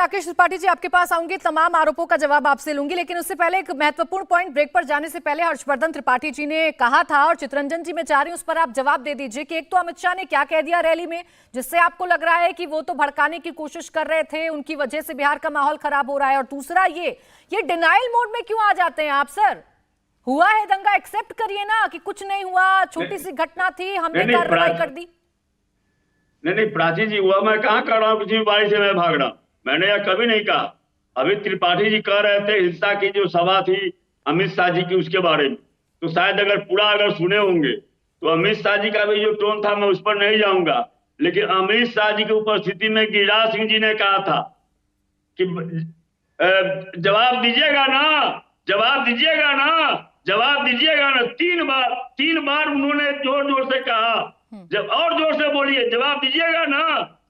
राकेश त्रिपाठी जी आपके पास आऊंगी, तमाम आरोपों का जवाब आपसे लूंगी, लेकिन उससे पहले एक महत्वपूर्ण पॉइंट, ब्रेक पर जाने से पहले हर्षवर्धन त्रिपाठी जी ने कहा था और चितरंजन जी मैं चाह रही हूं उस पर आप जवाब दे दीजिए कि एक तो अमित शाह ने क्या कह दिया रैली में जिससे आपको लग रहा है कि वो तो भड़काने की कोशिश कर रहे थे, उनकी वजह से बिहार का माहौल खराब हो रहा है, और दूसरा ये डिनाइल मोड में क्यों आ जाते हैं आप सर? हुआ है दंगा, एक्सेप्ट करिए ना कि कुछ नहीं हुआ, छोटी सी घटना थी, हमने कार्रवाई कर दी। नहीं प्राची जी, हुआ मैं कहाँ कर रहा हूँ, किसी बारी से मैं भाग रहा हूँ, मैंने यह कभी नहीं कहा। अभी त्रिपाठी जी कह रहे थे हिंसा की जो सभा थी अमित शाह जी की उसके बारे में, तो शायद अगर सुने होंगे तो अमित शाह जी का भी जो टोन था मैं उस पर नहीं जाऊंगा, लेकिन अमित शाह जी की उपस्थिति में गिरिराज सिंह जी ने कहा था कि जवाब दीजिएगा ना, जवाब दीजिएगा ना, जवाब दीजिएगा ना। तीन बार उन्होंने जोर जोर से कहा, जब और जोर से बोलिए जवाब दीजिएगा ना,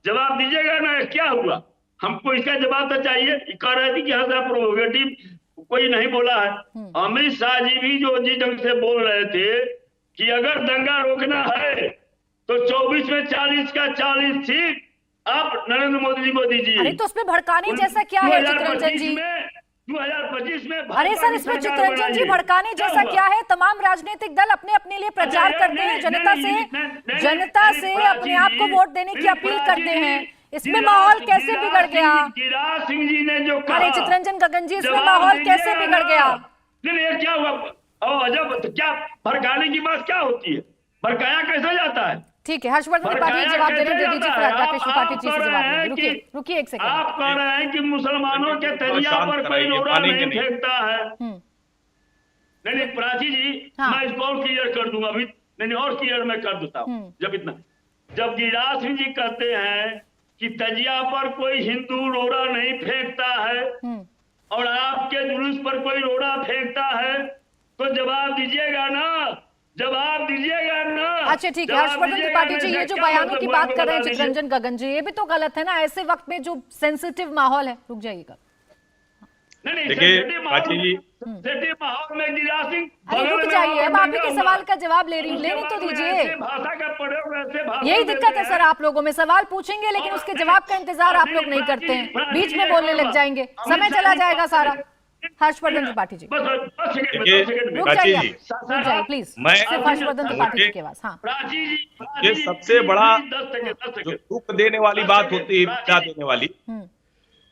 जवाब दीजिएगा ना। क्या हुआ, हमको इसका जवाब तो चाहिए। कह रहे थे कि हाँ साहब प्रोवोकेटिव कोई नहीं बोला है। अमित शाह जी भी जो जिस ढंग से बोल रहे थे कि अगर दंगा रोकना है तो 24 में 40 का 40 सीट आप नरेंद्र मोदी जी को दीजिए। अरे तो उसमें भड़काने जैसा क्या है चितरंजन जी? 2025 में अरे सर इसमें चितरंजन जी भड़काने जैसा क्या है? तमाम राजनीतिक दल अपने अपने लिए प्रचार करते हैं, जनता से अपने आप को वोट देने की अपील करते हैं, इसमें माहौल कैसे बिगड़ गया? गिरिराज सिंह जी ने जो कहा, अरे चितरंजन गगन जी इसमें माहौल कैसे बिगड़ गया? नहीं क्या हुआ, अजब, क्या भड़काने की बात क्या होती है, भड़काया कैसे जाता है? ठीक है हर्षवर्धन त्रिपाठी जवाब दे दीजिए, राकेश त्रिपाठी जी से जवाब दीजिए। रुकिए एक सेकंड। आप कह रहे हैं कि मुसलमानों के तरिया पर कोई रोड़ा नहीं फेंकता है। नहीं प्राची जी, मैं इसको और क्लियर कर दूंगा अभी, नहीं और क्लियर मैं कर देता हूँ। जब गिरिराज सिंह जी कहते हैं कि तजिया पर कोई हिंदू रोड़ा नहीं फेंकता है और आपके जुलूस पर कोई रोड़ा फेंकता है, तो जवाब दीजिएगा ना, जवाब दीजिएगा ना। अच्छा ठीक है हर्षवर्धन त्रिपाठी जी, ये जो बयानों की बात कर रहे हैं चितरंजन गगन जी, ये भी तो गलत है ना, ऐसे वक्त में जो सेंसिटिव माहौल है। रुक जाइएगा, देखिए माहौल में गिरिराज सिंह, अरे रुक जाइए, अब आप ही के सवाल का जवाब ले रही हूँ, लेने तो दीजिए। यही दिक्कत है सर, आप लोगों में सवाल पूछेंगे लेकिन उसके जवाब का इंतजार आप लोग नहीं करते हैं, बीच में बोलने लग जाएंगे, समय चला जाएगा सारा। हर्षवर्धन त्रिपाठी जी रुक जाइए प्लीज, सिर्फ हर्षवर्धन त्रिपाठी जी के पास। हाँ ये सबसे बड़ा जो दुख देने वाली बात होती है, क्या देने वाली,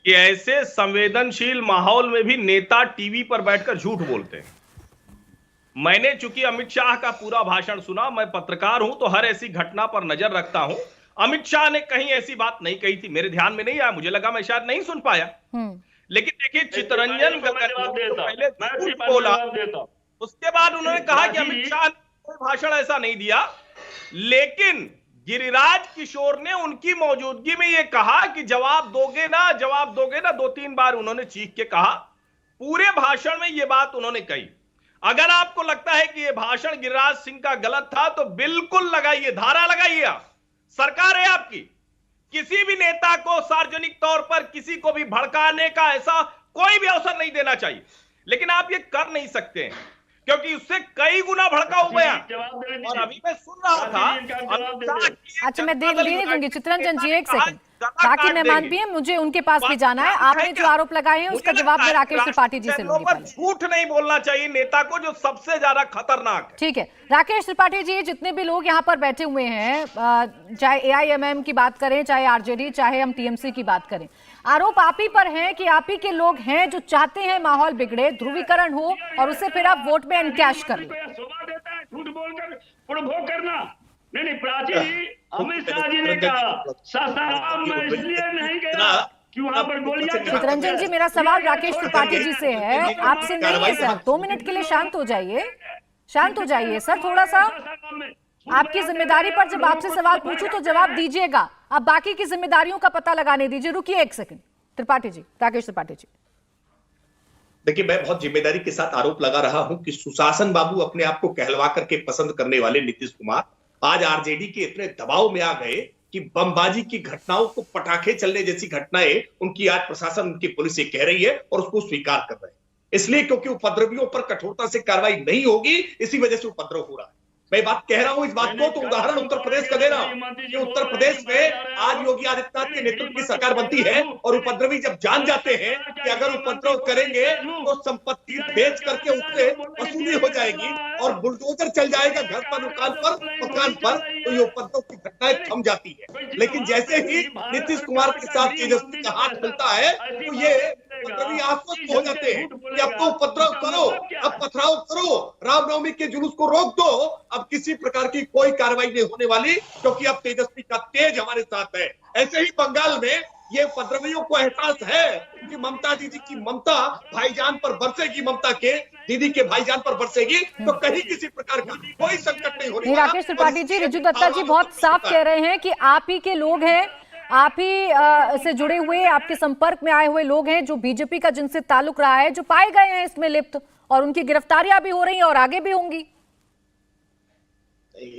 कि ऐसे संवेदनशील माहौल में भी नेता टीवी पर बैठकर झूठ बोलते हैं। मैंने चूंकि अमित शाह का पूरा भाषण सुना, मैं पत्रकार हूं तो हर ऐसी घटना पर नजर रखता हूं। अमित शाह ने कहीं ऐसी बात नहीं कही थी, मेरे ध्यान में नहीं आया, मुझे लगा मैं शायद नहीं सुन पाया। लेकिन देखिए चितरंजन पहले झूठ बोला, उसके बाद उन्होंने कहा कि अमित शाह ने कोई भाषण ऐसा नहीं दिया, लेकिन गिरिराज किशोर ने उनकी मौजूदगी में यह कहा कि जवाब दोगे ना, जवाब दोगे ना, 2-3 बार उन्होंने चीख के कहा। पूरे भाषण में यह बात उन्होंने कही। अगर आपको लगता है कि यह भाषण गिरिराज सिंह का गलत था तो बिल्कुल लगाइए, धारा लगाइए, सरकार है आपकी। किसी भी नेता को सार्वजनिक तौर पर किसी को भी भड़काने का ऐसा कोई भी अवसर नहीं देना चाहिए, लेकिन आप ये कर नहीं सकते हैं क्योंकि उससे कई गुना भड़का हो गया। और अभी मैं सुन रहा था, अच्छा मैं देने दूंगी चितरंजन जी, एक सेकंड, बाकी मेहमान भी हैं, मुझे उनके पास भी जाना है। आपने जो आरोप लगाए हैं उसका जवाब मैं राकेश त्रिपाठी जी से लूंगी। झूठ नहीं बोलना चाहिए नेता को, जो सबसे ज्यादा खतरनाक है। ठीक है राकेश त्रिपाठी जी, जितने भी लोग यहाँ पर बैठे हुए हैं, चाहे AIMM की बात करें, चाहे RJD, चाहे हम TMC की बात करें, आरोप आप ही पर है कि आप ही के लोग हैं जो चाहते हैं माहौल बिगड़े, ध्रुवीकरण हो और उससे फिर आप वोट में एनकैश कर लें। झूठ बोलकर प्रोवोक करना। नहीं प्राची जी, अमित शाह जी ने कहा सासाराम में इसलिए नहीं गया कि वहां पर गोलियां। चितरंजन जी मेरा सवाल राकेश त्रिपाठी जी से है, आपसे नहीं है सर। 2 मिनट के लिए शांत हो जाइए, शांत हो जाइए सर थोड़ा सा। आपकी जिम्मेदारी पर जब आपसे सवाल पूछूं तो जवाब दीजिएगा, अब बाकी की जिम्मेदारियों का पता लगाने दीजिए। रुकिए एक सेकंड त्रिपाठी जी, राकेश त्रिपाठी जी। देखिए मैं बहुत जिम्मेदारी के साथ आरोप लगा रहा हूं कि सुशासन बाबू अपने आप को कहलवा करके पसंद करने वाले नीतीश कुमार आज RJD के इतने दबाव में आ गए कि बमबाजी की घटनाओं को पटाखे चलने जैसी घटनाएं उनकी आज प्रशासन, उनकी पुलिस ये कह रही है और उसको स्वीकार कर रहे हैं। इसलिए क्योंकि उपद्रवियों पर कठोरता से कार्रवाई नहीं होगी, इसी वजह से उपद्रव हो रहा है। मैं बात कह रहा हूं इस बात को, तो उदाहरण उत्तर प्रदेश का दे रहा हूं कि उत्तर प्रदेश में आज योगी आदित्यनाथ के नेतृत्व की सरकार बनती है और उपद्रवी जब जान जाते हैं कि अगर उपद्रव करेंगे तो संपत्ति बेच करके उससे वसूली हो जाएगी और बुलडोजर चल जाएगा घर पर, मकान पर, तो ये उपद्रव की घटनाएं थम जाती है। लेकिन जैसे ही नीतीश कुमार के साथ तेजस्वी का हाथ मिलता है तो ये उपद्रवी आश्वस्त हो जाते हैं कि अब तो उपद्रव करो, अब पथराव करो, रामनवमी के जुलूस को रोक दो, अब किसी प्रकार की कोई कार्रवाई नहीं होने वाली क्योंकि अब तेजस्वी का तेज हमारे साथ है। ऐसे ही बंगाल में ये उपद्रवियों को एहसास है कि ममता दीदी की ममता भाईजान पर बरसेगी, ममता के दीदी के भाईजान पर बरसेगी, तो कहीं किसी प्रकार का कोई संकट नहीं होने वाला। राकेश त्रिपाठी जी, रिजू दत्ता जी बहुत साफ कह रहे हैं कि आप ही के लोग हैं, आप ही से जुड़े हुए, आपके संपर्क में आए हुए लोग हैं जो बीजेपी का जिनसे ताल्लुक रहा है, जो पाए गए हैं इसमें लिप्त, और उनकी गिरफ्तारियां भी हो रही हैं और आगे भी होंगी।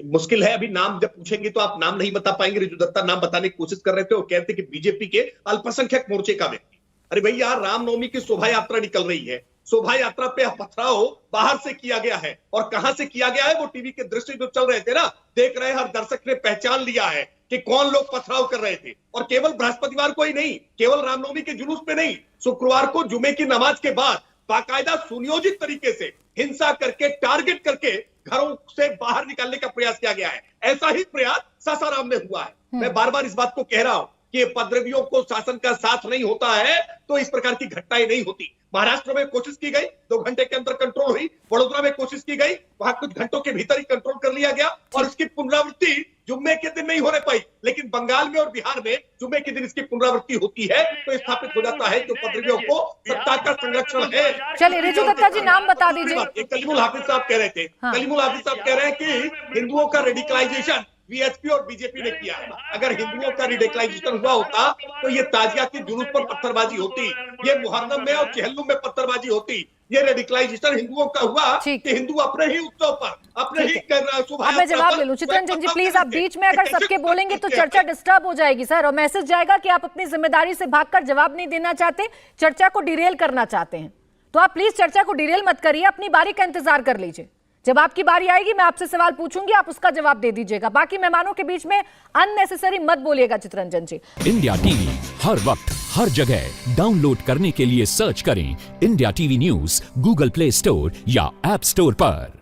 मुश्किल है, अभी नाम जब पूछेंगे तो आप नाम नहीं बता पाएंगे। रिजू दत्ता नाम बताने की कोशिश कर रहे थे, वो कहते कि बीजेपी के अल्पसंख्यक मोर्चे का व्यक्ति। अरे भैया, रामनवमी की शोभा यात्रा निकल रही है, शोभा यात्रा पे पथराव बाहर से किया गया है, और कहां से किया गया है वो टीवी के दृश्य जो चल रहे थे ना, देख रहे हर दर्शक ने पहचान लिया है कि कौन लोग पथराव कर रहे थे। और केवल बृहस्पतिवार को ही नहीं, केवल रामनवमी के जुलूस पे नहीं, शुक्रवार को जुमे की नमाज के बाद बाकायदा सुनियोजित तरीके से हिंसा करके, टारगेट करके घरों से बाहर निकालने का प्रयास किया गया है। ऐसा ही प्रयास सासाराम में हुआ है। मैं बार बार इस बात को कह रहा हूं कि उपद्रवियों को शासन का साथ नहीं होता है तो इस प्रकार की घटनाएं नहीं होती। महाराष्ट्र में कोशिश की गई, 2 घंटे के अंदर कंट्रोल हुई, वडोदरा में कोशिश की गई, वहां कुछ घंटों के भीतर ही कंट्रोल कर लिया गया, और इसकी पुनरावृत्ति जुम्मे के दिन नहीं होने पाई। लेकिन बंगाल में और बिहार में जुम्मे के दिन इसकी पुनरावृत्ति होती है, तो स्थापित हो जाता है कि उपद्रवियों को सत्ता का संरक्षण है। चलिए रिजू दत्ता जी, नाम बता दीजिए। कलीमुल हाफिज साहब कह रहे थे, कलीमुल हाफिज साहब कह रहे हैं कि हिंदुओं का रेडिकलाइजेशन वीएचपी और बीजेपी ने किया है। अगर हिंदुओं का रेडिकलाइजेशन हुआ होता तो ये ताजिया के जुलूस पर पत्थरबाजी होती, ये मुहर्रम में और चेहल्लुम में पत्थरबाजी होती। ये रेडिकलाइजेशन हिंदुओं का हुआ कि हिंदू अपने ही उत्सव पर अपने ही अब मैं जवाब ले लूं। चित्ररंजन जी प्लीज, आप बीच में अगर सबके बोलेंगे तो चर्चा डिस्टर्ब हो जाएगी सर, और मैसेज जाएगा कि आप अपनी जिम्मेदारी से भागकर जवाब नहीं देना चाहते, चर्चा को डिरेल करना चाहते हैं। तो आप प्लीज चर्चा को डिरेल मत करिए, अपनी बारी का इंतजार कर लीजिए। जब आपकी बारी आएगी मैं आपसे सवाल पूछूंगी, आप उसका जवाब दे दीजिएगा। बाकी मेहमानों के बीच में अननेसेसरी मत बोलिएगा। चित्ररंजन जी, इंडिया टीवी हर वक्त हर जगह डाउनलोड करने के लिए सर्च करें India TV news Google play store या ऐप स्टोर पर।